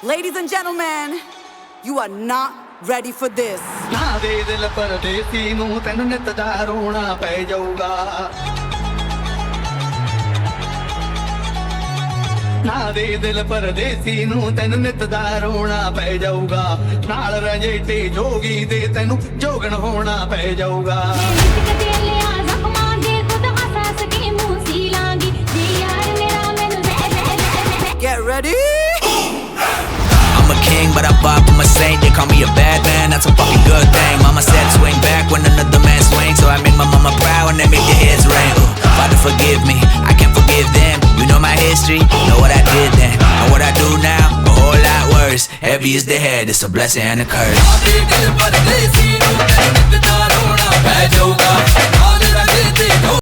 Ladies and gentlemen, you are not ready for this. ना दे दिल परदेसी नूं तैनूं नित दा रोना पै जाऊगा ना दे दिल परदेसी नूं तैनूं नित दा रोना पै जाऊगा नाल रंजेटे जोगी दे तैनूं जोगण होना पै जाऊगा Get ready. I'm a king, but I bop, I'm a saint. They call me a bad man, that's a fucking good thing. Mama said swing back when another man swings, so I make my mama proud when they make their heads ring. Father forgive me, I can't forgive them. You know my history, know what I did then. And what I do now, a whole lot worse. Heavy is the head, it's a blessing and a curse.